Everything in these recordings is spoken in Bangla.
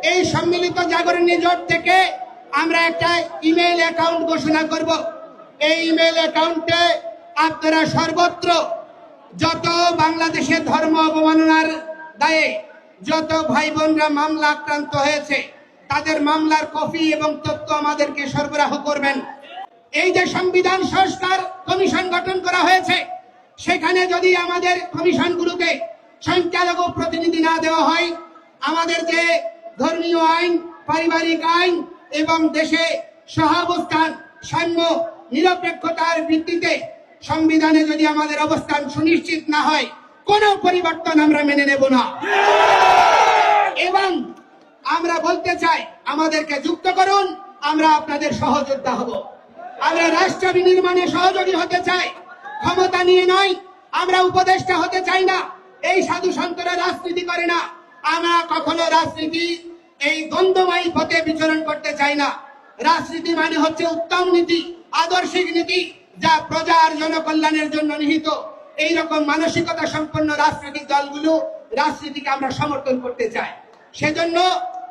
এই সম্মিলিত জাগরণী জোট থেকে আমরা একটা ইমেইল অ্যাকাউন্ট ঘোষণা করব। এই ইমেইল অ্যাকাউন্টে আপনারা সর্বত্র যত বাংলাদেশে ধর্ম অবমাননার দায়ে যত ভাই বোনরা মামলা আক্রান্ত হয়েছে তাদের মামলার কপি এবং তথ্য আমাদেরকে সরবরাহ করবেন। এই যে সংবিধান সংস্কার কমিশন গঠন করা হয়েছে, সেখানে যদি আমাদের কমিশনগুলোকে সংখ্যালঘু প্রতিনিধি না দেওয়া হয়, আমাদের যে ধর্মীয় আইন, পারিবারিক আইন এবং দেশে সহাবস্থান, সাম্য, নিরপেক্ষতার ভিত্তিতে সংবিধানে যদি আমাদের অবস্থান সুনিশ্চিত না হয়, কোনো পরিবর্তন আমরা মেনে নেব না। এবং আমরা বলতে চাই, আমাদেরকে যুক্ত করুন, আমরা আপনাদের সহযোদ্ধা হব। আমরা রাষ্ট্র বিনির্মাণে সহযোগী হতে চাই, ক্ষমতা নিয়ে নয়। আমরা উপদেষ্টা হতে চাই না। এই সাধু সন্তরা রাজনীতি করে না। আমরা কখনো রাজনীতি এই দ্বন্দ্বময়ী পথে বিচরণ করতে চাই না। রাজনীতি মানে হচ্ছে উত্তম নীতি, আদর্শিক নীতি, যা প্রজার জনকল্যাণের জন্য নিহিত। এইরকম মানসিকতা সম্পন্ন রাজনৈতিক দলগুলো রাজনীতিকে আমরা সমর্থন করতে চাই। সেজন্য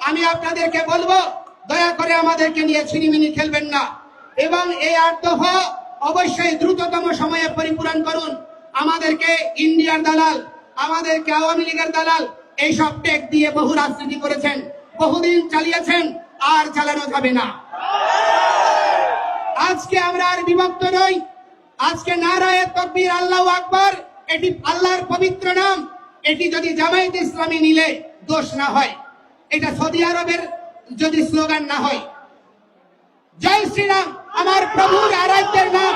আমি আপনাদেরকে বলবো, দয়া করে আমাদেরকে নিয়ে ছিনিমিনি খেলবেন না এবং এই 8 দফা অবশ্যই দ্রুততম সময়ে পরিপূরণ করুন। আমাদেরকে ইন্ডিয়ার দালাল, আমাদেরকে আওয়ামী লীগের দালাল এইসব টেক দিয়ে বহু রাজনীতি করেছেন, বহুদিন চালিয়েছেন, আর চালানো যাবে না। আজকে আমরা আর বিভক্ত নই। আজকে নারায়ে তাকবীর, আল্লাহু আকবার, এটি আল্লাহর পবিত্র নাম। এটি যদি জামায়াত ইসলামী নিলে দোষ না হয়, এটা সৌদি আরবের যদি স্লোগান না হয়। জয় শ্রীরাম, আমার প্রভুর আরাধ্যের নাম।